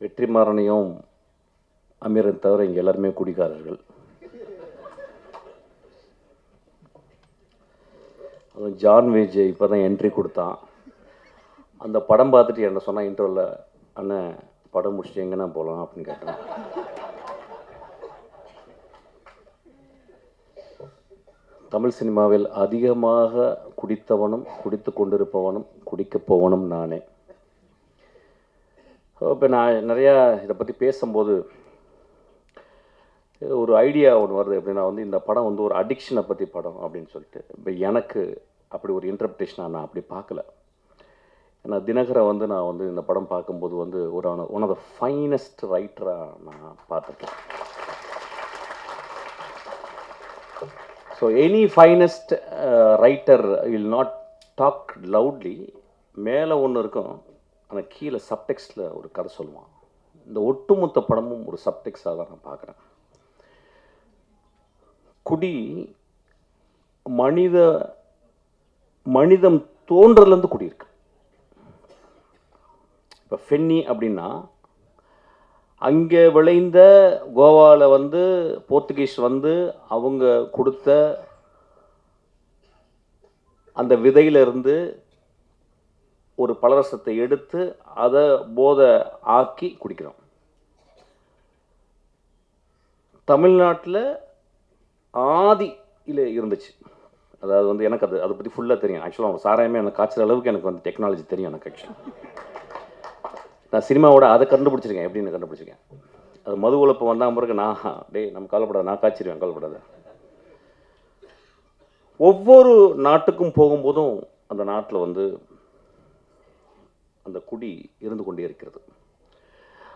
வெற்றிமாறனையும் அமீரை தவிர இங்கே எல்லாருமே குடிக்காரர்கள். ஜான் விஜய் இப்போ தான் என்ட்ரி கொடுத்தான். அந்த படம் பார்த்துட்டு என்ன சொன்னால் இன்டர்வலில், அண்ணன் படம் முடிச்சுட்டு எங்கன்னா போகலாம் அப்படின்னு கேட்டேன். தமிழ் சினிமாவில் அதிகமாக குடித்தவனும் குடித்து கொண்டிருப்பவனும் குடிக்கப் போவனும் நானே. இப்போ நான் நிறையா இதை பற்றி பேசும்போது ஒரு ஐடியா ஒன்று வருது. எப்படின்னா வந்து இந்த படம் வந்து ஒரு அடிக்ஷனை பற்றி படம் அப்படின்னு சொல்லிட்டு. இப்போ எனக்கு அப்படி ஒரு இன்டர்பிரேஷனாக நான் அப்படி பார்க்கல. ஏன்னா தினகரை வந்து நான் வந்து இந்த படம் பார்க்கும்போது வந்து ஒரு ஒன் ஆஃப் த ஃபைனஸ்ட் ரைட்டராக நான் பார்த்துருக்கேன். So any finest writer will not talk loudly. மேலே ஒன்று இருக்கும், ஆனால் கீழே சப்டெக்ஸ்டில் ஒரு கதை சொல்லுவான். இந்த ஒட்டுமொத்த படமும் ஒரு சப்டெக்ஸ்டாக தான் நான் பார்க்குறேன். குடி மனிதம் தோன்றதுலேருந்து குடியிருக்கு. இப்போ ஃபென்னி அப்படின்னா அங்கே விளைந்த கோவாவில் வந்து போர்த்துகீஸ் வந்து அவங்க கொடுத்த அந்த விதையிலிருந்து ஒரு பலரசத்தை எடுத்து அதை போதை ஆக்கி குடிக்கிறோம். தமிழ்நாட்டில் ஆதியில் இருந்துச்சு. அதாவது வந்து எனக்கு அதை பற்றி ஃபுல்லாக தெரியும். ஆக்சுவலாக அவங்க சாராயமே எனக்கு காய்ச்சல் அளவுக்கு எனக்கு வந்து டெக்னாலஜி தெரியும். எனக்கு ஆக்சுவலாக நான் சினிமாவோட அதை கண்டுபிடிச்சிருக்கேன். எப்படின்னு கண்டுபிடிச்சிருக்கேன். அது மது உழப்பு வந்தால் பிறகு நான் நம்ம கவலைப்படாத, நான் காய்ச்சிருவேன், கவலைப்படாத. ஒவ்வொரு நாட்டுக்கும் போகும்போதும் அந்த நாட்டில் வந்து அந்த குடி இருந்து கொண்டே இருக்கிறது.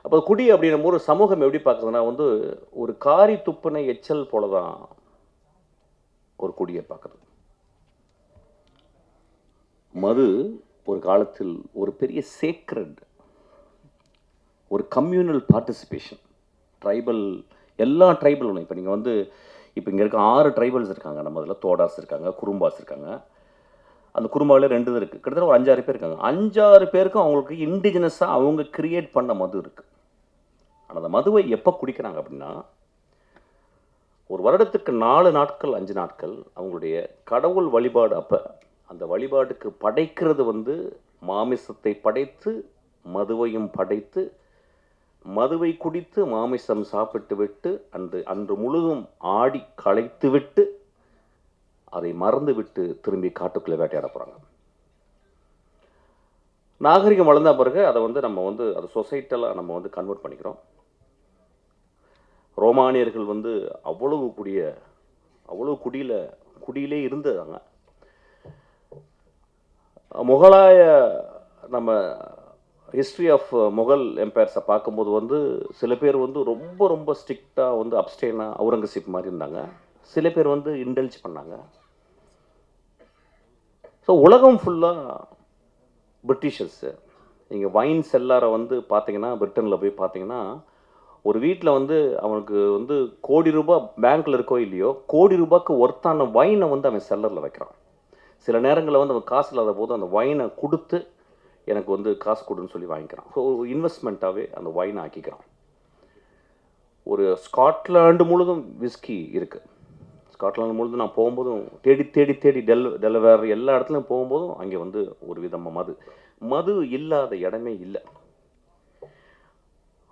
அப்போ குடி அப்படின்னும் ஒரு சமூகம் எப்படி பார்க்குறதுனா வந்து ஒரு காரி துப்புனை எச்சல் போல தான் ஒரு குடியை பார்க்குறது. மது ஒரு காலத்தில் ஒரு பெரிய சேக்ரட், ஒரு கம்யூனல் பார்ட்டிசிபேஷன். ட்ரைபல், எல்லா ட்ரைபலும் இப்போ நீங்கள் வந்து இப்போ இங்கே இருக்க 6 ட்ரைபல்ஸ் இருக்காங்க. நம்ம அதில் தோடாஸ் இருக்காங்க, குறும்பாஸ் இருக்காங்க. அந்த குறும்பாவில் 2 இது இருக்குது. கிட்டத்தட்ட ஒரு 5-6 பேர் இருக்காங்க. 5-6 பேருக்கும் அவங்களுக்கு இண்டிஜினஸாக அவங்க கிரியேட் பண்ண மது இருக்குது. ஆனால் அந்த மதுவை எப்போ குடிக்கிறாங்க அப்படின்னா, ஒரு வருடத்துக்கு 4 நாட்கள் 5 நாட்கள் அவங்களுடைய கடவுள் வழிபாடு. அப்போ அந்த வழிபாட்டுக்கு படைக்கிறது வந்து மாமிசத்தை படைத்து மதுவையும் படைத்து மதுவை குடித்து மாமிசம் சாப்பிட்டு விட்டு அன்று முழுதும் ஆடி களைத்து விட்டு அதை மறந்து விட்டு திரும்பி காட்டுக்குள்ளே வேட்டையாட போகிறாங்க. நாகரிகம் வளர்ந்த பிறகு அதை வந்து நம்ம வந்து அதை சொசைட்டலாக நம்ம வந்து கன்வெர்ட் பண்ணிக்கிறோம். ரோமானியர்கள் வந்து அவ்வளவு குடியிலே இருந்ததாங்க. முகலாய நம்ம ஹிஸ்ட்ரி ஆஃப் முகல் எம்பையர்ஸை பார்க்கும்போது வந்து சில பேர் வந்து ரொம்ப ரொம்ப ஸ்ட்ரிக்டாக வந்து அப்ஸ்டெயினாக அவுரங்கசீப் மாதிரி இருந்தாங்க. சில பேர் வந்து இன்டெல்ஜ் பண்ணாங்க. ஸோ உலகம் ஃபுல்லாக பிரிட்டிஷர்ஸு. நீங்கள் வைன் செல்லாரை வந்து பார்த்தீங்கன்னா, பிரிட்டனில் போய் பார்த்தீங்கன்னா, ஒரு வீட்டில் வந்து அவனுக்கு வந்து கோடி ரூபாய் பேங்க்கில் இருக்கோ இல்லையோ, கோடி ரூபாய்க்கு ஒர்த்தான வைனை வந்து அவன் செல்லரில் வைக்கிறான். சில நேரங்களில் வந்து அவன் காசு இல்லாத போது அந்த வைனை கொடுத்து எனக்கு வந்து காசு கொடுன்னு சொல்லி வாங்கிக்கிறான். ஸோ ஒரு இன்வெஸ்ட்மெண்ட்டாகவே அந்த வைனை ஆக்கிக்கிறான். ஒரு ஸ்காட்லாண்டு முழுதும் விஸ்கி இருக்குது. ஸ்காட்லாண்டு முழுதும் நான் போகும்போதும் தேடி தேடி தேடி டெலவேர் எல்லா இடத்துலையும் போகும்போதும் அங்கே வந்து ஒரு விதமாக மது இல்லாத இடமே இல்லை.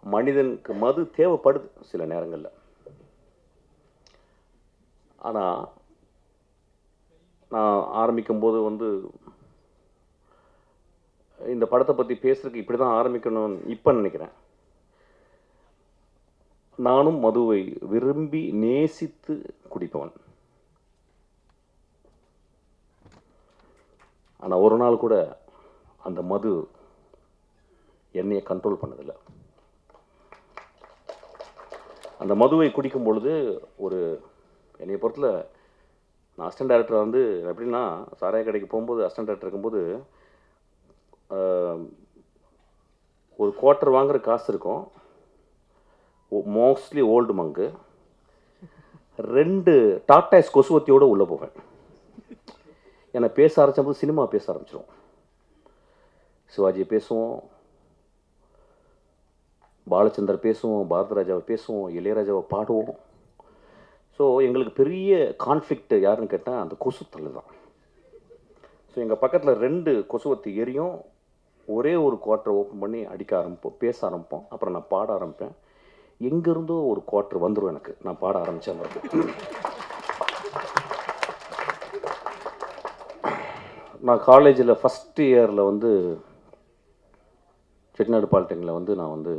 மனிதனுக்கு மது தேவைப்படுது சில நேரங்களில். ஆனால் நான் ஆரம்பிக்கும்போது வந்து இந்த படத்தை பற்றி பேசுறதுக்கு இப்படி தான் ஆரம்பிக்கணும்னு இப்போ நினைக்கிறேன். நானும் மதுவை விரும்பி நேசித்து குடிப்பவன். ஆனால் ஒரு நாள் கூட அந்த மது என்னையை கண்ட்ரோல் பண்ணதில்லை. அந்த மதுவை குடிக்கும் பொழுது என்னைய பொறுத்தில் நான் அசிஸ்டன்ட் டைரக்டர் வந்து எப்படின்னா, சாராய கடைக்கு போகும்போது அசிஸ்டன்ட் டைரக்டர் இருக்கும்போது ஒரு குவார்ட்டர் வாங்குற காசு இருக்கும். மோஸ்ட்லி ஓல்டு மங்கு 2 டாட்டாஸ் கொசுவத்தியோடு உள்ளே போவேன். என்னை பேச ஆரம்பிச்சபோது சினிமா பேச ஆரம்பிச்சிடும். சிவாஜி பேசுவோம், பாலச்சந்தர் பேசுவோம், பாரத ராஜாவை பேசுவோம், இளையராஜாவை பாடுவோம். ஸோ எங்களுக்கு பெரிய கான்ஃப்ளிக்ட் யாருன்னு கேட்டால் அந்த கொசுத்தல் தான். ஸோ எங்கள் பக்கத்தில் 2 கொசுவத்தி எரியும். ஒரே ஒரு குவார்ட்டர் ஓப்பன் பண்ணி அடிக்க ஆரம்பிப்போம், பேச ஆரம்பிப்போம். அப்புறம் நான் பாட ஆரம்பிப்பேன். எங்கேருந்தோ ஒரு குவார்ட்டர் வந்துடும் எனக்கு, நான் பாட ஆரம்பித்தேன். நான் காலேஜில் ஃபஸ்ட் இயரில் வந்து செட்டிநாடு பாலிடெக்னில் வந்து நான் வந்து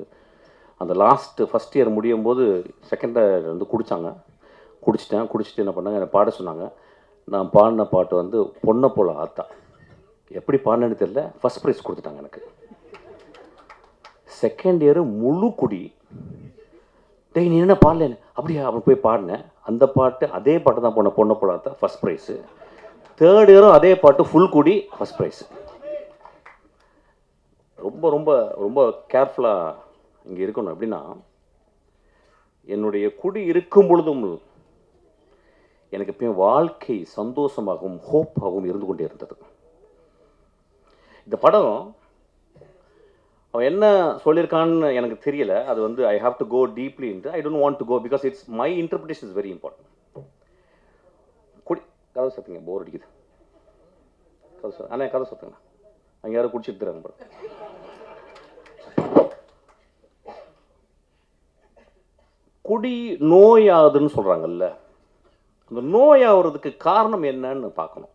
அந்த ஃபஸ்ட் இயர் முடியும் போது செகண்ட் இயர் வந்து குடிச்சிட்டு என்ன பண்ணாங்க, என்னை பாட சொன்னாங்க. நான் பாடின பாட்டு வந்து பொண்ணை போல ஆத்தா. எப்படி பாடினேன்னு தெரியல, ஃபஸ்ட் ப்ரைஸ் கொடுத்துட்டாங்க எனக்கு. செகண்ட் இயரு முழு குடி. டேய் நீ என்ன பாடல, அப்படியா? அவன் போய் பாடினேன். அந்த பாட்டு அதே பாட்டு தான் பொண்ணை போல ஆத்தா, ஃபஸ்ட் ப்ரைஸு. தேர்ட் இயரும் அதே பாட்டு ஃபுல் குடி, ஃபஸ்ட் ப்ரைஸு. ரொம்ப ரொம்ப ரொம்ப கேர்ஃபுல்லாக இங்கே இருக்கணும். எப்படின்னா, என்னுடைய குடி இருக்கும் பொழுதும் எனக்கு எப்பயும் வாழ்க்கை சந்தோஷமாகவும் ஹோப்பாகவும் இருந்து கொண்டே இருந்தது. இந்த படம் அவன் என்ன சொல்லியிருக்கான்னு எனக்கு தெரியல. அது வந்து I have to go deeply into. I don't want to go because it's my interpretation is very important. கதை சொல்லுங்க, போர் அடிக்குது. கதை சொல்லுங்க. அங்கே யாரும் குடிச்சிட்டு தராங்க பாரு. குடி நோயாகுதுன்னு சொல்றாங்கல்ல, அந்த நோயாகிறதுக்கு காரணம் என்னன்னு பார்க்கணும்.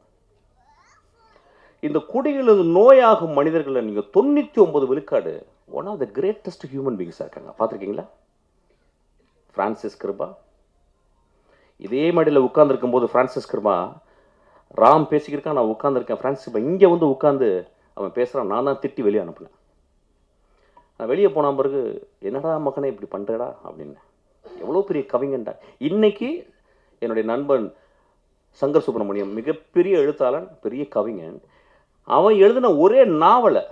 இந்த குடியில் நோயாகும் மனிதர்களை நீங்க 99 விழுக்காடு one of the greatest human பீங்ஸா இருக்காங்க. பார்த்துருக்கீங்களா? பிரான்சிஸ் கிருபா இதே மாதிரியில் உட்கார்ந்துருக்கும் போது, பிரான்சிஸ் கிருபா ராம் பேசிக்கிருக்கான், நான் உட்காந்துருக்கேன். பிரான்சிஸ் கிருபா இங்கே வந்து உட்காந்து அவன் பேசுகிறான். நான் தான் திட்டி வெளியே அனுப்புனேன். நான் வெளியே போன பிறகு, என்னடா மகனே இப்படி பண்ணுறடா அப்படின்னு. எவ்வளோ பெரிய கவிஞன்டா. இன்னைக்கு என்னுடைய நண்பன் சங்கர் சுப்பிரமணியம், மிகப்பெரிய எழுத்தாளன், பெரிய கவிஞன். அவன் எழுதின ஒரே நாவலை,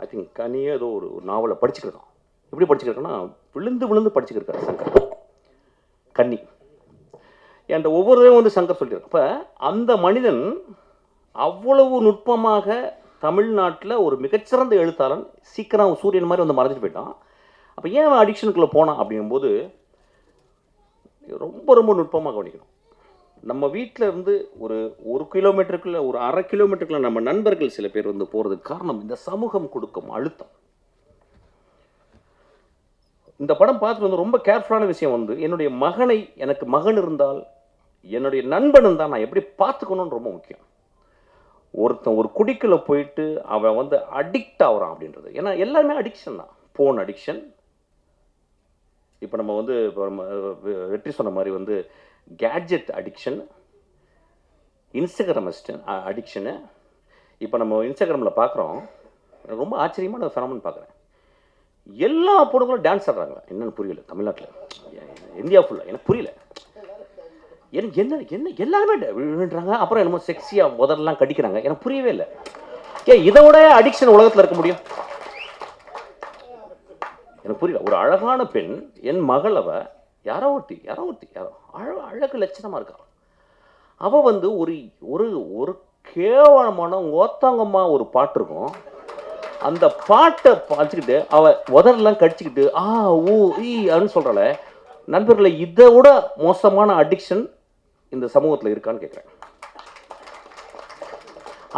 ஐ திங்க் கனியே ஏதோ ஒரு நாவலை படிச்சுக்கிட்டான். எப்படி படிச்சுக்கிட்டான்னா, விழுந்து படிச்சுக்கிருக்காரு சங்கர். கன்னி என்ற ஒவ்வொருவரையும் வந்து சங்கர் சொல்லியிருக்கான். அப்போ அந்த மனிதன் அவ்வளவு நுட்பமாக தமிழ்நாட்டில் ஒரு மிகச்சிறந்த எழுத்தாளன், சீக்கிரம் சூரியன் மாதிரி வந்து மறைஞ்சிட்டு போயிட்டான். அப்போ ஏன் அவன் அடிக்ஷனுக்குள்ளே போனான் அப்படிங்கும்போது ரொம்ப ரொம்ப நுட்பமாக கவனிக்கணும். நம்ம வீட்டில் இருந்து ஒரு கிலோமீட்டருக்குள்ள, ஒரு அரை கிலோமீட்டருக்குள்ள நம்ம நண்பர்கள் சில பேர் வந்து போகிறதுக்கு காரணம் இந்த சமூகம் கொடுக்கும் அழுத்தம். இந்த படம் பார்த்துட்டு வந்து ரொம்ப கேர்ஃபுல்லான விஷயம் வந்து, என்னுடைய மகனை, எனக்கு மகன் இருந்தால் என்னுடைய நண்பன் இருந்தால் நான் எப்படி பார்த்துக்கணும்னு ரொம்ப முக்கியம். ஒருத்தன் ஒரு குடிக்குள்ள போயிட்டு அவன் வந்து அடிக்ட் ஆகிறான் அப்படின்றது. ஏன்னா எல்லாருமே அடிக்ஷன் தான். ஃபோன் அடிக்ஷன், இப்போ நம்ம வந்து வெற்றி சொன்ன மாதிரி வந்து கேட்ஜெட் அடிக்ஷன், இன்ஸ்டாகிராம் அடிக்ஷனு. இப்போ நம்ம இன்ஸ்டாகிராமில் பார்க்குறோம், ரொம்ப ஆச்சரியமான ஃபெனோமெனன் பார்க்குறேன். எல்லா பொண்ணுங்களும் டான்ஸ் ஆடுறாங்க. என்னன்னு புரியல தமிழ்நாட்டில், இந்தியா ஃபுல்லாக எனக்கு புரியல. எனக்கு என்ன எல்லாருமே விழுறாங்க. அப்புறம் என்னமோ செக்ஸியாக முதல்லாம் கடிக்கிறாங்க. எனக்கு புரியவே இல்லை. இதை விட அடிக்ஷன் உலகத்தில் இருக்க முடியும்? எனக்கு புரியல. ஒரு அழகான பெண், என் மகள், யாரோ அழகு லட்சணமாக இருக்கா. அவள் வந்து ஒரு கேவலமான ஓத்தாங்கம்மா ஒரு பாட்டு இருக்கும். அந்த பாட்டை பார்த்துக்கிட்டு அவள் உதரெல்லாம் கடிச்சிக்கிட்டு அப்படின்னு சொல்கிறாள். நண்பர்களை, இதை விட மோசமான அடிக்ஷன் இந்த சமூகத்தில் இருக்கான்னு கேட்குறேன்.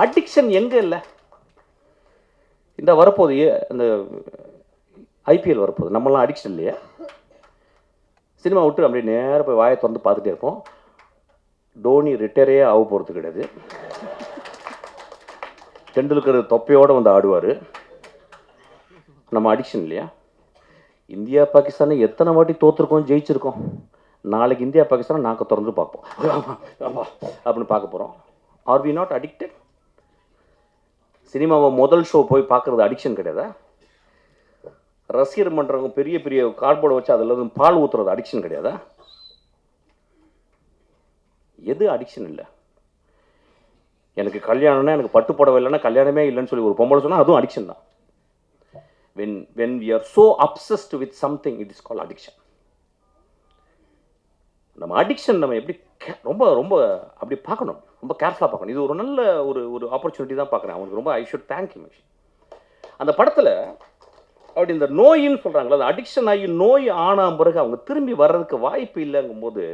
அடிக்ஷன் எங்கே இல்லை? இந்த வரப்போது இந்த ஐபிஎல் வரப்போகுது, நம்மளாம் அடிக்ஷன் இல்லையா? சினிமா விட்டு அப்படியே நேராக போய் வாயை திறந்து பார்த்துட்டே இருப்போம். டோனி ரிட்டையரே ஆக போகிறது கிடையாது. டெண்டுல்கர் தொப்பையோடு வந்து ஆடுவார். நம்ம அடிக்ஷன் இல்லையா? இந்தியா பாகிஸ்தானை எத்தனை வாட்டி தோற்றுருக்கோம், ஜெயிச்சிருக்கோம். நாளைக்கு இந்தியா பாகிஸ்தானை நாக்க திறந்து பார்ப்போம் அப்படின்னு பார்க்க போகிறோம். Are we not addicted? சினிமாவை முதல் ஷோ போய் பார்க்குறது அடிக்ஷன் கிடையாதா? ரசிகர் பண்ணுறவங்க பெரிய பெரிய கார்ட்போர்டை வச்சு அதில் பால் ஊற்றுறது அடிக்ஷன் கிடையாதா? எது அடிக்ஷன் இல்லை? எனக்கு கல்யாணம்னா, எனக்கு பட்டு புடவை இல்லைன்னா கல்யாணமே இல்லைன்னு சொல்லி ஒரு பொம்பளை சொன்னால் அதுவும் அடிக்ஷன் தான். when we are so obsessed with something, it is called addiction. நம்ம அடிக்ஷன் நம்ம எப்படி ரொம்ப ரொம்ப அப்படி பார்க்கணும், ரொம்ப கேர்ஃபுல்லாக பார்க்கணும். இது ஒரு நல்ல ஒரு ஆப்பர்ச்சுனிட்டி தான் பார்க்குறேன். அவனுக்கு ரொம்ப ஐ ஷுட் தேங்க் யூ. அந்த படத்தில் அப்படி இந்த நோயின்னு சொல்கிறாங்களா, அது அடிக்ஷன் ஆகி நோய் ஆன பிறகு அவங்க திரும்பி வர்றதுக்கு வாய்ப்பு இல்லைங்கும்போது,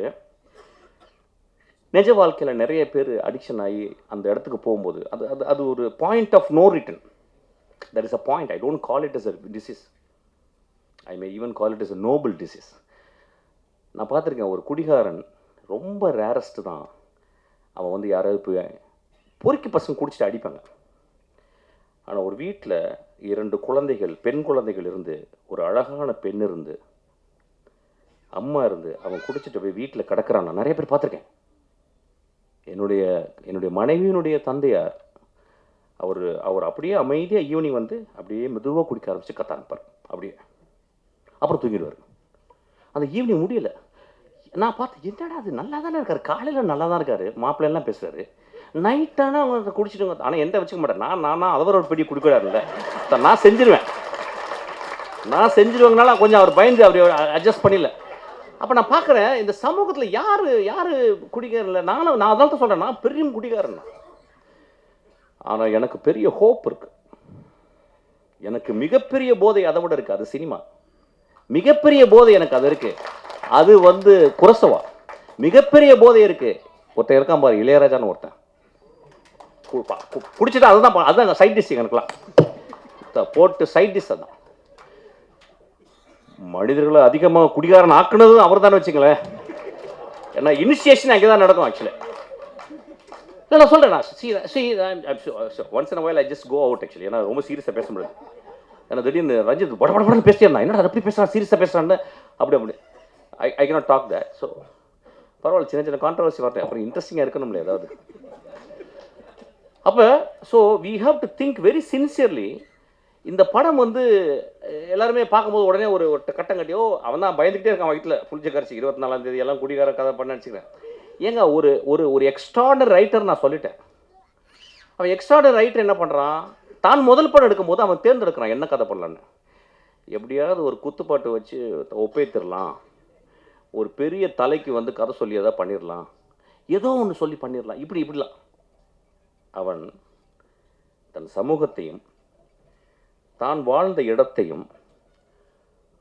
நிஜ வாழ்க்கையில் நிறைய பேர் அடிக்ஷன் ஆகி அந்த இடத்துக்கு போகும்போது அது அது அது ஒரு point of no return. That is a point. I don't call it as a disease. I may even call it is a noble disease. நான் பார்த்துருக்கேன், ஒரு குடிகாரன் ரொம்ப ரேரஸ்ட்டு தான். அவன் வந்து யாராவது போய் பொறுக்கி பசங்க குடிச்சிட்டு அடிப்பாங்க. ஆனால் ஒரு வீட்டில் 2 குழந்தைகள், பெண் குழந்தைகள் இருந்து, ஒரு அழகான பெண் இருந்து, அம்மா இருந்து, அவன் குடிச்சிட்டு போய் வீட்டில் கிடக்கிறான். நான் நிறைய பேர் பார்த்துருக்கேன். என்னுடைய மனைவியினுடைய தந்தையார் அவர் அப்படியே அமைதியாக ஈவினிங் வந்து அப்படியே மெதுவாக குடிக்க ஆரம்பிச்சு கத்த ஆரம்பிப்பார். அப்படியே அப்புறம் தூங்கிடுவார். அந்த ஈவினிங் முடியல. நான் பார்த்து, என்னடா அது நல்லா தானே இருக்கார், காலையில் நல்லா தான் இருக்கார், மாப்பிள்ளைலாம் பேசுகிறாரு, நைட்டானா அவங்க குடிச்சிடுங்க. ஆனால் எந்த வச்சுக்க மாட்டேன். நான் அவர் ஒரு பெரிய குடிக்கூடாதுல்ல, நான் செஞ்சிருவேங்கனால கொஞ்சம் அவர் பயந்து அப்படி அட்ஜஸ்ட் பண்ணிடல. அப்போ நான் பார்க்குறேன், இந்த சமூகத்தில் யார் குடிக்காரில்லை. நான் அதான் தான் சொல்கிறேன், நான் பெரிய குடிக்காரன். ஆனால் எனக்கு பெரிய ஹோப் இருக்குது. எனக்கு மிகப்பெரிய போதை அதை விட இருக்குது. அது சினிமா. மிகப்பெரிய போதை எனக்கு அது இருக்குது. அது வந்து குரசவா. மிகப்பெரிய போதை இருக்குது. ஒருத்தன் இருக்கான் பாரு, இளையராஜான்னு ஒருத்தன். குடிச்சிட்டு அதுதான் சைட் டிஷ். எனக்குலாம் போட்டு சைட் டிஷ் அதான். மனிதர்களை அதிகமாக குடிகாரன் ஆக்குனது அவர் தானே வச்சுங்களேன். ஏன்னா இனிஷியேஷன் அங்கே தான் நடக்கும் ஆக்சுவலி. இல்லை நான் சொல்கிறேன், once in while I just go out actually. ஏன்னா ரொம்ப சீரியஸாக பேச முடியாது. ஏன்னா திடீர்னு ரஞ்சித் படப்படன்னு பேசிட்டே இருந்தான். என்னடா அப்படி பேசுகிறான், சீரியஸாக பேசுகிறான்னு. அப்படி I cannot talk that. So பரவாயில்ல, சின்ன கான்ட்ரவர்சி வரட்டேன், அப்புறம் இன்ட்ரெஸ்டிங்காக இருக்கணும்ல ஏதாவது. அப்போ so we have to think very sincerely. இந்த படம் வந்து எல்லாருமே பார்க்கும்போது உடனே ஒரு கட்டம் கட்டியோ அவன் தான் பயந்துக்கிட்டே இருக்கான் வீட்டில் புளிச்ச கரைச்சி 24ஆம் தேதி எல்லாம் குடிகார கதை பண்ண நினச்சிக்கிறேன். ஏங்க ஒரு எக்ஸ்ட்ராடனரி ரைட்டர் நான் சொல்லிட்டேன். அவன் எக்ஸ்ட்ராடனரி ரைட்டர் என்ன பண்ணுறான், தான் முதல் படம் எடுக்கும்போது அவன் தேர்ந்தெடுக்கிறான் என்ன கதை பண்ணலான்னு. எப்படியாவது ஒரு குத்துப்பாட்டு வச்சு ஒப்பேத்திடலாம், ஒரு பெரிய தலைக்கு வந்து கதை சொல்லி எதாவது பண்ணிடலாம், ஏதோ ஒன்று சொல்லி பண்ணிடலாம், இப்படிலாம். அவன் தன் சமூகத்தையும் தான் வாழ்ந்த இடத்தையும்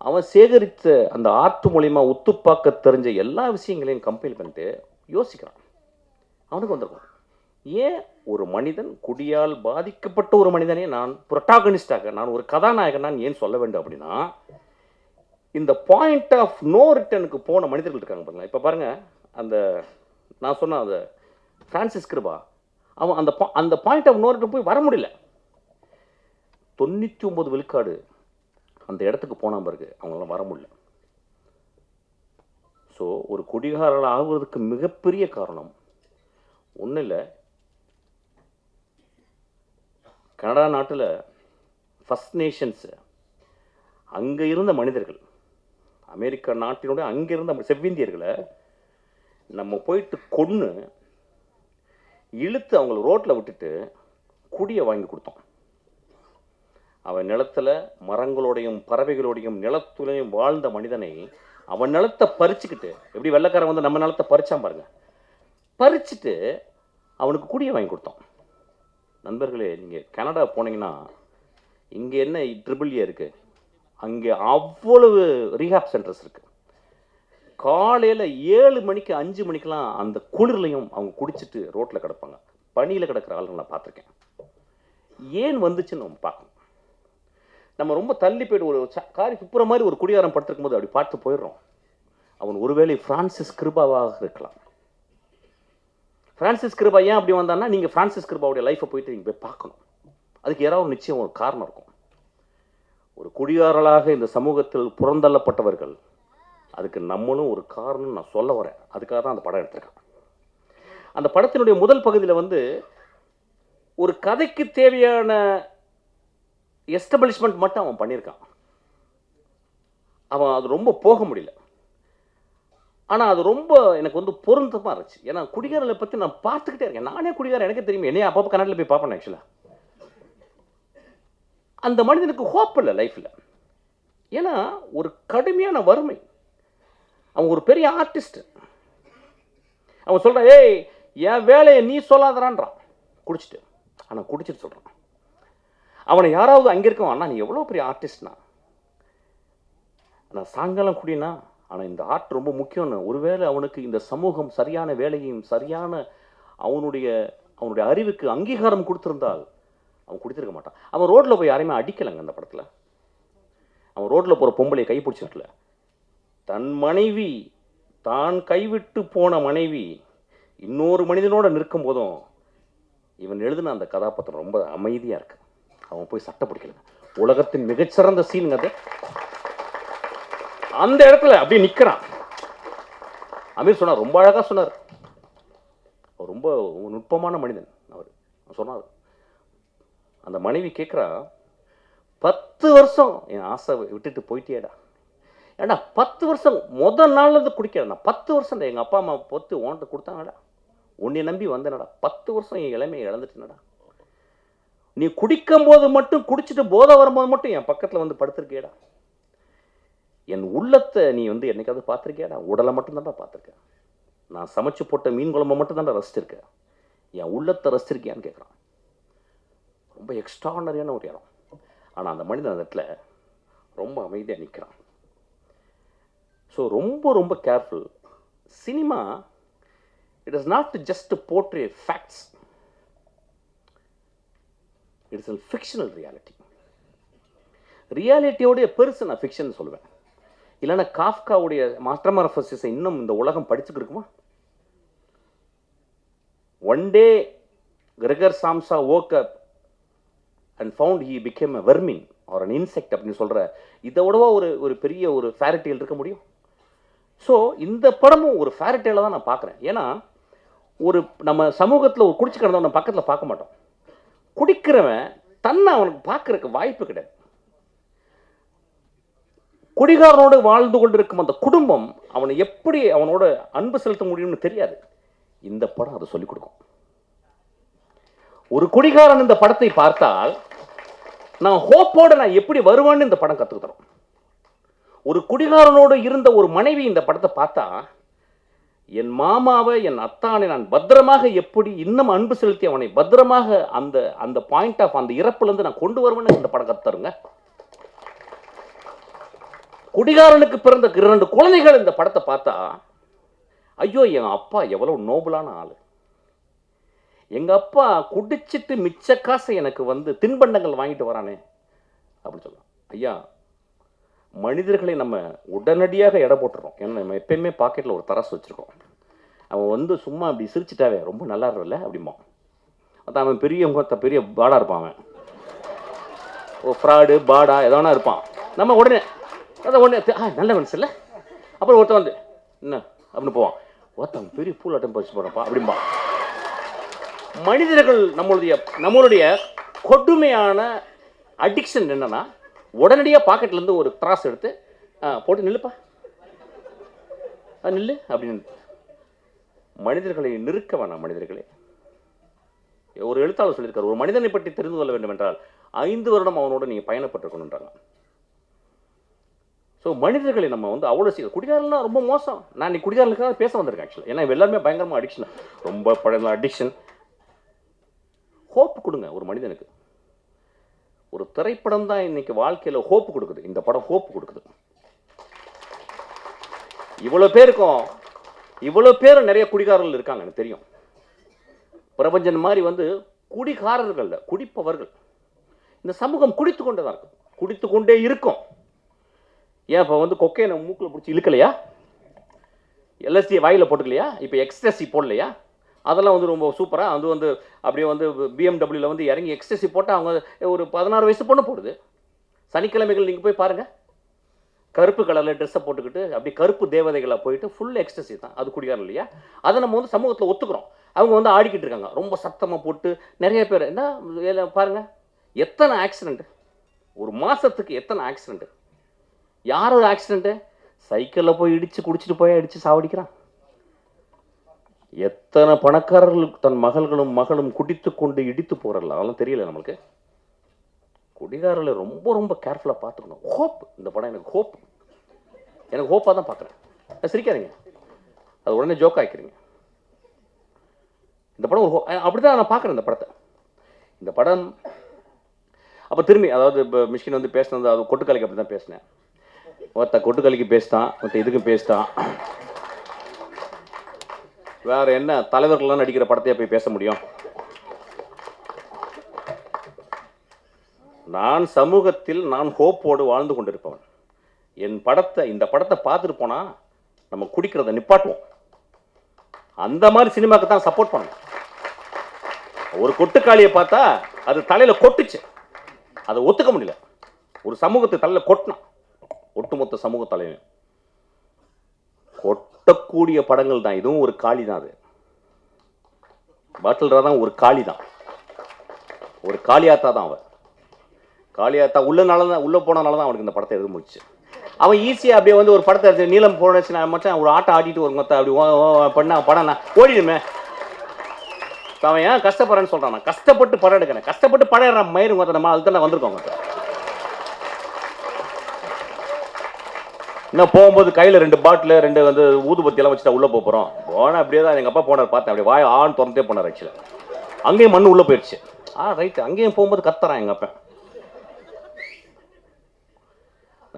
அவன் சேகரித்த அந்த ஆர்ட் மூலிமா உத்துப்பாக்க தெரிஞ்ச எல்லா விஷயங்களையும் கம்பைல் பண்ணிட்டு யோசிக்கிறான். அவனுக்கு வந்திருக்கும், ஏன் ஒரு மனிதன் குடியால் பாதிக்கப்பட்ட ஒரு மனிதனே நான் புரோட்டாகனிஸ்டாக, நான் ஒரு கதாநாயகன் நான் ஏன் சொல்ல வேண்டும் அப்படின்னா, இந்த பாயிண்ட் ஆஃப் நோ ரிட்டனுக்கு போன மனிதர்கள் இருக்காங்க பாருங்க. இப்போ பாருங்க, அந்த நான் சொன்ன அந்த பிரான்சிஸ் கிருபா, அவன் அந்த பாயிண்ட் ஆஃப் நோ ரிட்டன் போய் வர முடியல. 99 விழுக்காடு அந்த இடத்துக்கு போன பிறகு அவங்களாம் வர முடியல. ஸோ ஒரு குடிகாரர்கள் ஆகுவதற்கு மிகப்பெரிய காரணம் ஒன்றும் இல்லை, கனடா நாட்டில் ஃபர்ஸ்ட் நேஷன்ஸு அங்கே இருந்த மனிதர்கள், அமெரிக்கா நாட்டினுடைய அங்கே இருந்த செவ்விந்தியர்களை நம்ம போயிட்டு கொன்று இழுத்து அவங்கள ரோட்டில் விட்டுட்டு குடியை வாங்கி கொடுத்தோம். அவன் நிலத்தில் மரங்களோடையும் பறவைகளோடையும் நிலத்துலையும் வாழ்ந்த மனிதனை அவன் நிலத்தை பறிச்சுக்கிட்டு, எப்படி வெள்ளைக்காரன் வந்து நம்ம நிலத்தை பறிச்சான் பாருங்க, பறிச்சுட்டு அவனுக்கு குடியை வாங்கி கொடுத்தோம். நண்பர்களே, நீங்கள் கனடா போனீங்கன்னா இங்கே என்ன ட்ரிபிள்ஏ இருக்குது, அங்கே அவ்வளவு ரீஹாப் சென்டர்ஸ் இருக்குது. காலையில் 7 மணிக்கு 5 மணிக்கெலாம் அந்த குளிர்லையும் அவங்க குடிச்சிட்டு ரோட்டில் கிடப்பாங்க. பனியில் கிடக்கிற ஆளுங்க நான் பார்த்துருக்கேன். ஏன் வந்துச்சுன்னு நம்ம பார்க்கணும். நம்ம ரொம்ப தள்ளி போய்ட்டு ஒரு காரி துப்புற மாதிரி ஒரு குடிகாரம் படுத்திருக்கும் போது அப்படி பார்த்து போயிடுறோம். அவன் ஒருவேளை பிரான்சிஸ் கிருபாவாக இருக்கலாம். பிரான்சிஸ் கிருபா ஏன் அப்படி வந்தான்னா, நீங்கள் பிரான்சிஸ் கிருபாவுடைய லைஃப்பை போயிட்டு நீங்கள் போய் பார்க்கணும். அதுக்கு யாராவது நிச்சயம் ஒரு காரணம் இருக்கும். ஒரு குடிகாரர்களாக இந்த சமூகத்தில் புறந்தள்ளப்பட்டவர்கள், அதுக்கு நம்மளும் ஒரு காரணம் நான் சொல்ல வரேன். அதுக்காக தான் அந்த படம் எடுத்திருக்கேன். அந்த படத்தினுடைய முதல் பகுதியில் வந்து ஒரு கதைக்கு தேவையான எஸ்டபிளிஷ்மெண்ட் மட்டும் அவன் பண்ணியிருக்கான். அவன் அது ரொம்ப போக முடியல. ஆனால் அது ரொம்ப எனக்கு வந்து பொருந்தமாக இருந்துச்சு. ஏன்னா குடிகாரர்களை பற்றி நான் பார்த்துக்கிட்டே இருக்கேன். நானே குடிகாரன், எனக்கே தெரியும். என்னையே அப்பப்போ கனடாவில் போய் பார்ப்பேன். ஆக்சுவலாக அந்த மனிதனுக்கு ஹோப் இல்லை லைஃப்பில். ஏன்னா ஒரு கடுமையான வறுமை. அவன் ஒரு பெரிய ஆர்டிஸ்ட். அவன் சொல்கிறான், ஏய் என் வேலையை நீ சொல்லாதறான்றான் குடிச்சிட்டு. ஆனால் குடிச்சிட்டு சொல்கிறான். அவனை யாராவது அங்கே இருக்கவன், அண்ணா நீ எவ்வளோ பெரிய ஆர்டிஸ்ட்னா, நான் சாயங்காலம் குடினா, ஆனால் இந்த ஆர்ட் ரொம்ப முக்கியம்னு. ஒருவேளை அவனுக்கு இந்த சமூகம் சரியான வேலையும் சரியான அவனுடைய அவனுடைய அறிவுக்கு அங்கீகாரம் கொடுத்துருந்தால் அவன் குடித்திருக்க மாட்டான். அவன் ரோட்டில் போய் யாரையுமே அடிக்கலைங்க அந்த படத்தில். அவன் ரோட்டில் போகிற பொம்பளையை கை பிடிச்சிடல. தன் மனைவி, தான் கைவிட்டு போன மனைவி இன்னொரு மனிதனோட நிற்கும் போதும் இவன் எழுதின அந்த கதாபாத்திரம் ரொம்ப அமைதியாக இருக்கு. அவன் போய் சட்டை பிடிக்கல. உலகத்தின் மிகச்சிறந்த சீனுங்க அது. அந்த இடத்துல அப்படியே நிற்கிறான். அமீர் சொன்னார், ரொம்ப அழகாக சொன்னார். அவர் ரொம்ப நுட்பமான மனிதன் அவர் சொன்னார். அந்த மனைவி கேட்குறா, 10 வருஷம் என் ஆசை விட்டுட்டு போயிட்டேடா. ஏடா 10 வருஷம் முதல் நாள்லேருந்து குடிக்கிறேன். 10 வருஷம் எங்கள் அப்பா அம்மா பொத்து ஓன்ட்டு கொடுத்தாங்கடா. உன்னை நம்பி வந்தேனடா. 10 வருஷம் என் இளமையை இழந்துட்டேனடா. நீ குடிக்கும் போது மட்டும், குடிச்சிட்டு போதை வரும்போது மட்டும் என் பக்கத்தில் வந்து படுத்திருக்கேடா. என் உள்ளத்தை நீ வந்து என்னைக்காவது பார்த்துருக்கியாடா? உடலை மட்டும்தான்டா பார்த்துருக்கேன். நான் சமைச்சு போட்ட மீன் குழம்பை மட்டும் தான்டா ரசிச்சிருக்கேன். என் உள்ளத்தை ரசிச்சிருக்கியான்னு கேட்குறான். ரொம்ப எக்ஸ்ட்ரானரியான ஒரு இடம். ஆனால் அந்த மனிதன் அந்த இடத்துல ரொம்ப அமைதியாக நிற்கிறான். ஸோ ரொம்ப ரொம்ப careful. Cinema it is not just to portray facts, it is a fictional reality. ரியாலிட்டியோடைய பெருசு நான் ஃபிக்ஷன் சொல்லுவேன். இல்லைன்னா காஃப்காவுடைய மாஸ்டர்மார்ஃபசிஸை இன்னும் இந்த உலகம் படிச்சுக்கிட்டு இருக்குமா? One day Gregor Samsa woke up and found he became a vermin or an insect அப்படின்னு சொல்கிற இதை விடவா ஒரு பெரிய ஒரு ஃபேரிட்டேல் இருக்க முடியும்? ஸோ இந்த படமும் ஒரு ஃபேரிட்டேலை தான் நான் பார்க்குறேன். ஏன்னா ஒரு நம்ம சமூகத்தில் ஒரு குடிச்சு கிடந்தவன் நம்ம பக்கத்தில் பார்க்க மாட்டோம். குடிக்கிறவன் தன்னை அவனுக்கு பார்க்கறதுக்கு வாய்ப்பு கிடையாது. குடிகாரனோடு வாழ்ந்து கொண்டிருக்கும் அந்த குடும்பம் அவனை எப்படி அவனோட அன்பு செலுத்த முடியும்னு தெரியாது. இந்த படம் அதை சொல்லிக் கொடுக்கும். ஒரு குடிகாரன் இந்த படத்தை பார்த்தால் நான் ஹோப்போட நான் எப்படி வருவான்னு இந்த படம் கற்றுக்கு தரும். ஒரு குடிகாரனோடு இருந்த ஒரு மனைவி இந்த படத்தை பார்த்தா, என் மாமாவை, என் அத்தானை நான் பத்திரமாக எப்படி இன்னும் அன்பு செலுத்தி அவனை பத்திரமாக அந்த அந்த பாயிண்ட் ஆஃப் அந்த இறப்புலேருந்து நான் கொண்டு வருவேன்னு இந்த படம் கற்றுருங்க. குடிகாரனுக்கு பிறந்த 2 குழந்தைகள் இந்த படத்தை பார்த்தா, ஐயோ என் அப்பா எவ்வளோ நோபலான ஆள், எங்கள் அப்பா குடிச்சிட்டு மிச்ச காசை எனக்கு வந்து தின்பண்டங்கள் வாங்கிட்டு வரானே அப்படின்னு சொல்லலாம். ஐயா, மனிதர்களை நம்ம உடனடியாக எடை போட்டுறோம். ஏன்னா நம்ம எப்பயுமே பாக்கெட்டில் ஒரு தராசு வச்சுருக்கோம். அவன் வந்து சும்மா அப்படி சிரிச்சிட்டாவே ரொம்ப நல்லா இருக்கல அப்படிமா. அதான் அவன் பெரிய பாடா இருப்பான். அவன் ஒரு ஃப்ராடு பாடா எதனா இருப்பான். நம்ம உடனே நல்ல மனசு இல்லை. அப்புறம் ஒருத்தன் வந்து என்ன அப்படின்னு போவான். ஒருத்தன் பெரிய பூல் அட்டம் பறிச்சு போகிறப்பா அப்படிம்பா. மனிதர்கள் நம்மளுடைய கொடுமையான அடிக்ஷன் என்னன்னா, உடனடியாக பாக்கெட்லேருந்து ஒரு த்ராஸ் எடுத்து போட்டு நில்லுப்பா, நில்லு அப்படின்னு. மனிதர்களை நிறுக்க வேணாம். மனிதர்களே, ஒரு எழுத்தாளர் சொல்லியிருக்காரு, ஒரு மனிதனை பற்றி தெரிந்து கொள்ள வேண்டும் என்றால் 5 வருடம் அவனோட நீங்கள் பயணப்பட்டிருக்கணுன்றாங்க. ஸோ மனிதர்களை நம்ம வந்து அவ்வளோ குடிகாரலாம் ரொம்ப மோசம். நான் இன்னைக்கு குடிகாரனுக்காக பேச வந்திருக்கேன் ஆக்சுவலாக. ஏன்னா எல்லாருமே பயங்கரமாக அடிக்ஷன், ரொம்ப பழைய அடிக்ஷன். ஹோப் கொடுங்க ஒரு மனிதனுக்கு. ஒரு திரைப்படம் தான் இன்னைக்கு வாழ்க்கையில் ஹோப்பு கொடுக்குது. இந்த படம் ஹோப்பு கொடுக்குது. இவ்வளோ பேரும் நிறைய குடிகாரர்கள் இருக்காங்க எனக்கு தெரியும். பிரபஞ்சன் மாதிரி வந்து குடிகாரர்கள், குடிப்பவர்கள். இந்த சமூகம் குடித்து கொண்டே தான் இருக்கும், குடித்து கொண்டே இருக்கும். ஏன் இப்போ வந்து கொக்கையை மூக்கில் பிடிச்சி இழுக்கலையா? எல்எஸ்டி வாயில் போட்டுக்கலையா? இப்போ எக்ஸ்டசி போடலையா? அதெல்லாம் வந்து ரொம்ப சூப்பராக அது வந்து அப்படியே வந்து பிஎம்டபிள்யூவில் வந்து இறங்கி எக்ஸ்டசி போட்டால் அவங்க ஒரு 16 வயசு பொண்ணு போடுது. சனிக்கிழமைகள் நீங்கள் போய் பாருங்கள், கருப்பு கலரில் ட்ரெஸ்ஸை போட்டுக்கிட்டு அப்படி கருப்பு தேவதைகளாக போயிட்டு ஃபுல் எக்ஸ்டசி தான். அது குடிகாரம் இல்லையா? அதை நம்ம வந்து சமூகத்தில் ஒத்துக்கிறோம். அவங்க வந்து ஆடிக்கிட்டு இருக்காங்க ரொம்ப சத்தமாக போட்டு. நிறைய பேர் என்ன பாருங்கள், எத்தனை ஆக்சிடெண்ட்டு ஒரு மாதத்துக்கு, எத்தனை ஆக்சிடெண்ட்டு. யார் ஒரு ஆக்சிடெண்ட்டு? சைக்கிளில் போய் இடித்து குடிச்சிட்டு போய் அடித்து சாவடிக்கிறான். எத்தனை பணக்காரர்கள் தன் மகளும் குடித்து கொண்டு இடித்து போகிறல, அதெல்லாம் தெரியல நம்மளுக்கு. குடிகாரர்களை ரொம்ப ரொம்ப கேர்ஃபுல்லாக பார்த்துக்கணும். ஹோப், இந்த படம் எனக்கு ஹோப்பாக தான் பார்க்குறேன். சிரிக்காதீங்க, அது உடனே ஜோக் ஆகிக்கிறீங்க. இந்த படம் ஒரு அப்படி தான் நான் பார்க்குறேன் இந்த படம். அப்போ திரும்பி அதாவது இப்போ மிஷ்கின் வந்து பேசினது, அது கொட்டுக்காலைக்கு அப்படி தான் பேசினேன். ஒருத்த கொட்டுக்கலிக்கு பேசிட்டான், ஒருத்த இதுக்கும் பேசிட்டான். வேற என்ன தலைவர்கள்லாம் நடிக்கிற படத்தையே போய் பேச முடியும்? நான் சமூகத்தில் நான் ஹோப்போடு வாழ்ந்து கொண்டிருப்பவன். இந்த படத்தை பார்த்துட்டு போனா நம்ம குடிக்கிறத நிப்பாட்டுவோம். அந்த மாதிரி சினிமாக்கு தான் சப்போர்ட் பண்ணணும். ஒரு கொட்டுக்காளியை பார்த்தா அது தலையில கொட்டுச்சு, அதை ஒத்துக்க முடியல. ஒரு சமூகத்தை தலையில கொட்டினான், ஒட்டுமொத்த சமூக தலைவன். கொட்டக்கூடிய படங்கள் தான் இதுவும். ஒரு காளி தான் அது. பாட்டில் தான் ஒரு காளி தான், ஒரு காளியாத்தா தான். அவன் காளியாத்தா உள்ள போனனால தான் அவனுக்கு இந்த படத்தை எழுத முடிச்சு. அவன் ஈஸியாக அப்படியே வந்து ஒரு படத்தை எடுத்து நீளம் போனச்சுன்னா மட்டும் ஒரு ஆட்டம் ஆடிட்டு ஒரு மொத்தம் அப்படி பண்ண படம் நான் ஓடிடுமே. அவன் ஏன் கஷ்டப்படுறேன்னு சொல்கிறான்? நான் கஷ்டப்பட்டு படம் எடுக்கிறேன், கஷ்டப்பட்டு படம் எடுற மயிறு மொத்தம் நம்ம அதுக்கு தான் வந்திருக்கோங்க. இன்னும் போகும்போது கையில் 2 பாட்டில் 2 வந்து ஊதுபத்தியெல்லாம் வச்சுட்டா உள்ளே போகிறோம். போனால் அப்படியே தான் எங்கள் அப்பா போனார், பார்த்தேன். அப்படியே வாய் ஆண் திறந்தே போனார். ஆக்சுவலாக அங்கேயும் மண் உள்ளே போயிடுச்சு. ரைட்டு. அங்கேயும் போகும்போது கத்துறான் எங்கள் அப்பா.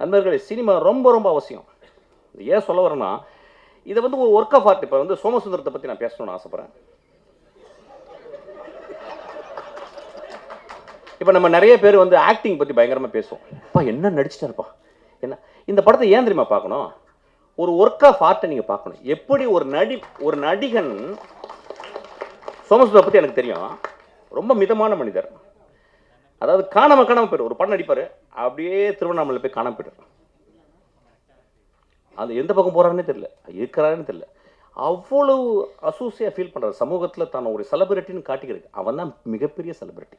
நண்பர்களே, சினிமா ரொம்ப ரொம்ப அவசியம். ஏன் சொல்ல வரேன்னா, இதை வந்து ஒரு ஒர்க் ஆஃப் ஆர்ட். இப்போ வந்து சோமசுந்தரத்தை பற்றி நான் பேசணும்னு ஆசைப்பட்றேன். இப்போ நம்ம நிறைய பேர் வந்து ஆக்டிங் பற்றி பயங்கரமாக பேசுவோம். அப்பா என்ன நடிச்சிட்டாருப்பா, என்ன. இந்த படத்தை ஏன் தெரியுமா பார்க்கணும்? ஒரு ஒர்க் ஆஃப் ஆர்ட்டை நீங்கள் பார்க்கணும். எப்படி ஒரு நடிகன். சோமசுந்தரத்தை பற்றி எனக்கு தெரியும். ரொம்ப மிதமான மனிதர். அதாவது காணாம போயிடும். ஒரு படம் நடிப்பார், அப்படியே திருவண்ணாமலை போய் காணாம போயிட்டார். அது எந்த பக்கம் போறாருன்னே தெரியல, இருக்கிறாருன்னு தெரியல. அவ்வளவு அசூசியா ஃபீல் பண்றாரு. சமூகத்தில் தான் ஒரு செலிபிரிட்டின்னு காட்டிக்கிறது. அவன் தான் மிகப்பெரிய செலிபிரிட்டி.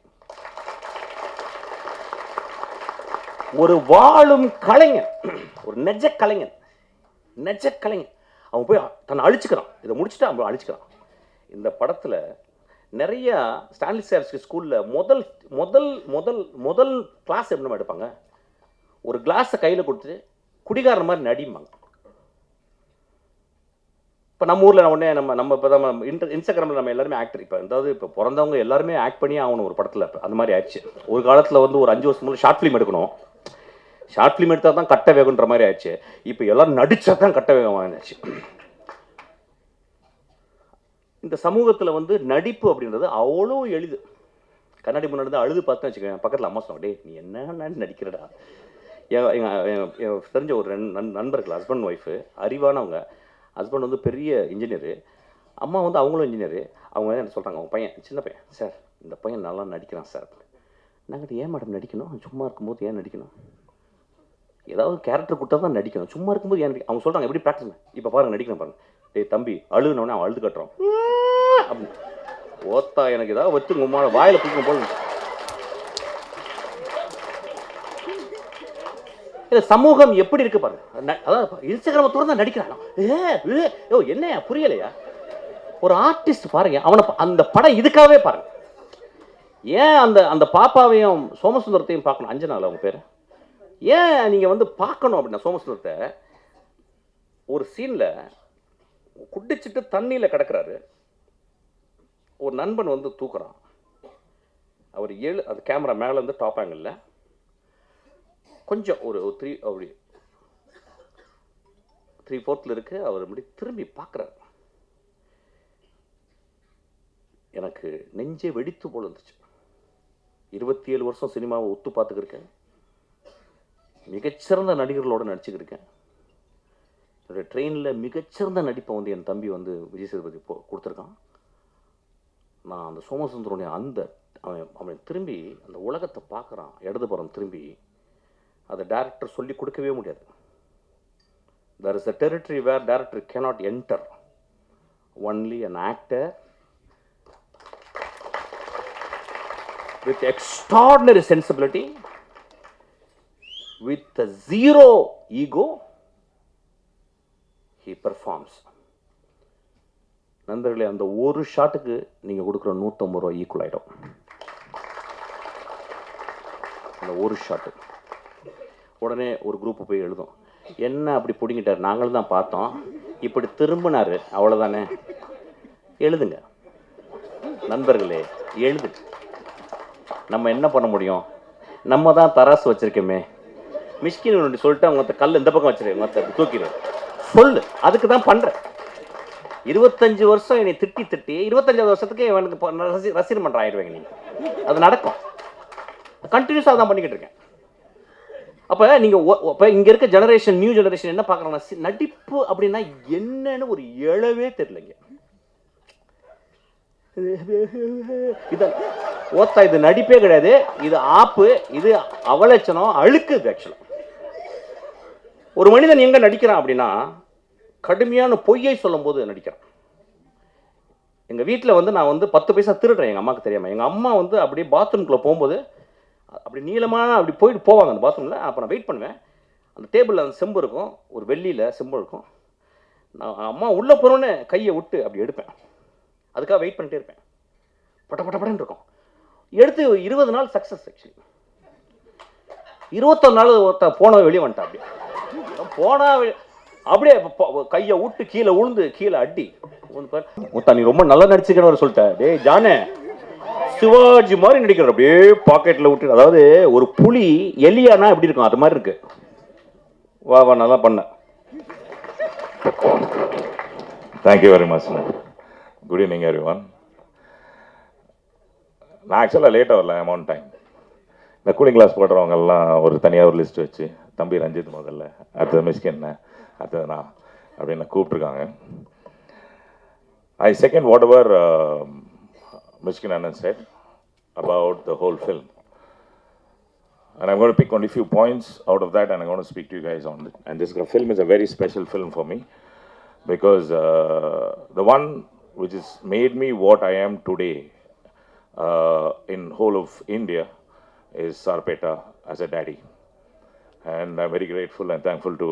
ஒரு வாழும் கலைஞன், ஒரு நெஜ கலைஞன். அவன் போய் தன்னை அழிச்சுக்கிறான். இதை முடிச்சுட்டு அவன் அழிச்சுக்கிறான். இந்த படத்துல நிறைய ஸ்டான்லி சார்ஸ்கி ஸ்கூலில் முதல் கிளாஸ் என்ன எடுப்பாங்க? ஒரு கிளாஸை கையில் கொடுத்து குடிகாரன் மாதிரி நடிப்பாங்க. இப்போ நம்ம ஊரில் உடனே நம்ம இப்போ தான் இன்ஸ்டாகிராமில் நம்ம எல்லாருமே ஆக்டர். இப்போ பிறந்தவங்க எல்லாருமே ஆக்ட் பண்ணி ஆகணும் ஒரு படத்தில். அந்த மாதிரி ஆயிடுச்சு. ஒரு காலத்தில் வந்து ஒரு 5 வருஷம் முன்னாடி ஷார்ட் ஃபிலிம் எடுக்கணும். ஷார்ட் ஃபிலிம் எடுத்தால் தான் கட்ட வேகன்ற மாதிரி ஆயிடுச்சு. இப்போ எல்லாரும் நடிச்சா தான் கட்ட வேகம் ஆயிடுச்சு. இந்த சமூகத்தில் வந்து நடிப்பு அப்படின்றது அவ்வளோ எளிது. கண்ணாடி முன்னாடி அழுது பார்த்துன்னு வச்சுக்கோங்க. பக்கத்தில் அம்மா சொன்னா, டே நீ என்ன நடிக்கிறடா. என் தெரிஞ்ச ஒரு நண்பர்கள், ஹஸ்பண்ட் ஒய்ஃபு, அறிவானவங்க. ஹஸ்பண்ட் வந்து பெரிய இன்ஜினியரு, அம்மா வந்து அவங்களும் இன்ஜினியரு. அவங்க என்ன சொல்கிறாங்க, அவங்க பையன் சின்ன பையன், சார் இந்த பையன் நல்லா நடிக்கிறான் சார். நாங்கள் ஏன் மேடம் நடிக்கணும்? சும்மா இருக்கும்போது ஏன் நடிக்கணும்? ஏதாவது கேரக்டர் கொடுத்தா தான் நடிக்கணும், சும்மா இருக்கும்போது ஏன் அவங்க சொல்கிறாங்க. எப்படி ப்ராக்டிஸ்? இப்போ பாருங்கள் நடிக்கணும் பாருங்கள். டே தம்பி அழுதுனோடனே அவன் அழுது கட்டுறோம் அப்படின்னு. ஓத்தா எனக்கு ஏதாவது வச்சு உங்க வாயில் பிடிக்கும் போல. இல்லை சமூகம் எப்படி இருக்கு பாருங்க. அதாவது இன்ஸ்டாகிராம திறந்தா நடிக்கிறான். என்ன புரியலையா? ஒரு ஆர்டிஸ்ட் பாருங்க, அவனை அந்த படம் இதுக்காகவே பாருங்க. ஏன் அந்த பாப்பாவையும் சோமசுந்தரத்தையும் பார்க்கணும்? அஞ்சனால அவங்க பேர். ஏன் நீங்கள் வந்து பார்க்கணும் அப்படின்னா, சோமசுந்தரத்தை ஒரு சீனில் குடிச்சிட்டு தண்ணியில் கிடக்கிறாரு. ஒரு நண்பன் வந்து தூக்குறான். அவர் அது கேமரா மேலேருந்து டாப் ஆங்கிளில் கொஞ்சம் ஒரு 3/4 இருக்கு. அவர் அப்படி திரும்பி பார்க்குறாரு. எனக்கு நெஞ்சே வெடித்து போல இருந்துச்சு. 27 வருஷம் சினிமாவை ஒத்து பார்த்துக்கிருக்கேன். மிகச்சிறந்த நடிகர்களோடு நடிச்சுக்கிருக்கேன். என்னுடைய ட்ரெயினில் மிகச்சிறந்த நடிப்பை வந்து என் தம்பி வந்து விஜய் சேதுபதி கொடுத்துருக்கான். நான் அந்த சோமசுந்தரனுடைய அவன் திரும்பி அந்த உலகத்தை பார்க்குறான். இடதுபுறம் திரும்பி அதை டைரக்டர் சொல்லி கொடுக்கவே முடியாது. There is a territory where director cannot enter. Only an actor with extraordinary sensibility, with a zero ego, he performs. நண்பர்களே, அந்த ஒரு ஷாட்டுக்கு நீங்கள் கொடுக்குற 150 ரூபா ஈக்குவல் ஆகிடும். அந்த ஒரு ஷாட்டு உடனே ஒரு குரூப்பு போய் எழுதும், என்ன அப்படி பிடிங்கிட்டார், நாங்களும் தான் பார்த்தோம், இப்படி திரும்பினார், அவ்வளோதானே. எழுதுங்க நண்பர்களே, எழுதுங்க. நம்ம என்ன பண்ண முடியும்? நம்ம தான் தராசு வச்சுருக்கோமே, மிஷ்கின் சொல்லிட்டு அவங்க கல் இந்த பக்கம் வச்சிரு மற்ற தூக்கிடு சொல்லு, அதுக்கு தான் பண்ணுறேன். 25 வருஷம் என்னை திட்டி 25வது வருஷத்துக்கு எனக்கு ரசிகர் மன்றம் ஆயிடுவேங்க நீங்கள். அது நடக்கும். கண்டினியூஸாக தான் பண்ணிக்கிட்டு இருக்கேன். அப்போ நீங்கள் இப்போ இங்கே இருக்க ஜெனரேஷன், நியூ ஜெனரேஷன் என்ன பார்க்குறாங்கன்னா, நடிப்பு அப்படின்னா என்னன்னு ஒரு எழவே தெரியலைங்க. இது ஓத்தா, இது நடிப்பே கிடையாது, இது ஆப்பு, இது அவலட்சணம், அழுக்கு. ஆக்சுவலாக ஒரு மனிதன் எங்கே நடிக்கிறான் அப்படின்னா, கடுமையான பொய்யை சொல்லும் போது நடிக்கிறான். எங்கள் வீட்டில் நான் 10 பைசா திருடுறேன் எங்கள் அம்மாவுக்கு தெரியாமல். எங்கள் அம்மா அப்படியே பாத்ரூம்குள்ளே போகும்போது அப்படி நீளமான அப்படி போயிட்டு போவாங்க அந்த பாத்ரூமில். அப்போ நான் வெயிட் பண்ணுவேன். அந்த டேபிளில் அந்த செம்பு இருக்கும், ஒரு வெள்ளியில் செம்பு இருக்கும். நான் அம்மா உள்ளே போகிறோன்னு கையை விட்டு அப்படி எடுப்பேன். அதுக்காக வெயிட் பண்ணிட்டே இருப்பேன். பட்டன்னு இருக்கும். எடுத்து 20 நாள் சக்ஸஸ். ஆக்சுவலி 21 நாள் போன வெளியே வந்துட்டேன். அப்படியே போனால் அப்படியே கையை விட்டு கீழே உழுந்து கீழே அடி. முத்தா, நீ ரொம்ப நல்லா நடிச்சுக்கிறவர் சொல்லிட்டேன். டேய் ஜானே, சிவாஜி மாதிரி நடிக்கிற, அப்படியே பாக்கெட்டில் விட்டு. அதாவது ஒரு புலி எலியானா எப்படி இருக்கும், அது மாதிரி இருக்கு. வா வா, நல்லா பண்ண. Thank you very much. Good evening everyone. நான் ஆக்சுவலாக லேட்டாக வரல, ஐம் ஆன் டைம். இந்த கூலிங் கிளாஸ் போடுறவங்கெல்லாம் ஒரு தனியாக ஒரு லிஸ்ட் வச்சு, தம்பி ரஞ்சித் முதல்ல, அடுத்தது மிஸ்கின், அடுத்தது நான் அப்படின்னு கூப்பிட்ருக்காங்க. I second whatever Mishkin Anand said about the whole film. And I'm going to pick only a few points out of that, and I'm going to speak to you guys on it. And this film is a very special film for me, because the one which has made me what I am today in whole of India is Sarpeta as a daddy. And I'm very grateful and thankful to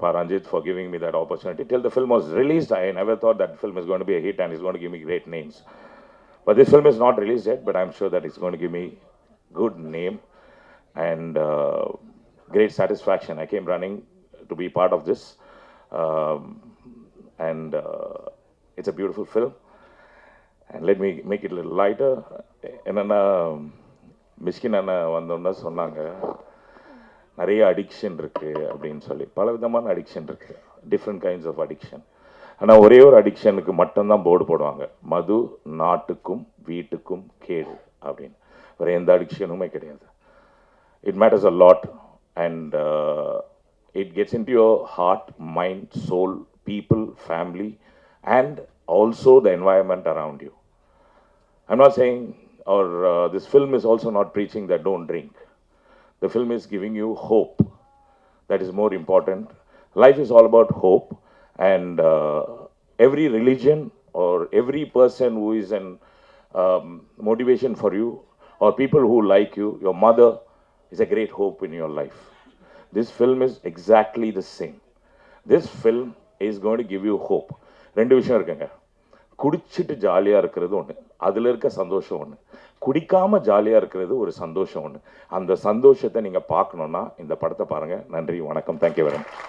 Paranjit for giving me that opportunity. Till the film was released, I never thought that film is going to be a hit and it's going to give me great names. But this film is not released yet, but I'm sure that it's going to give me good name and great satisfaction. I came running to be part of this, and it's a beautiful film. And let me make it a little lighter. என்னன்னா, மிஷ்கின் அண்ணா வந்தோன்னா சொன்னாங்க, நிறைய addiction இருக்குது அப்படின்னு சொல்லி. பல விதமான addiction இருக்குது, டிஃப்ரெண்ட் கைண்ட்ஸ் ஆஃப் அடிக்ஷன். ஆனால் ஒரே ஒரு அடிக்ஷனுக்கு மட்டும்தான் போர்டு போடுவாங்க, மது நாட்டுக்கும் வீட்டுக்கும் கேடு அப்படின்னு. வேறு எந்த அடிக்ஷனுமே கிடையாது. It matters a lot and it gets into your heart, mind, soul, people, family and also the environment around you. I'm not saying, or this film is also not preaching that don't drink. The film is giving you hope. That is more important. Life is all about hope, and every religion or every person who is an motivation for you, or people who like you, your mother is a great hope in your life. This film is exactly the same. This film is going to give you hope. ரெண்டு விஷயம் இருக்குங்க. குடிச்சிட்டு ஜாலியாக இருக்கிறது ஒன்று, அதில் இருக்க சந்தோஷம் ஒன்று. குடிக்காமல் ஜாலியாக இருக்கிறது ஒரு சந்தோஷம் ஒன்று. அந்த சந்தோஷத்தை நீங்கள் பார்க்கணுன்னா இந்த படத்தை பாருங்கள். நன்றி, வணக்கம். Thank you very much.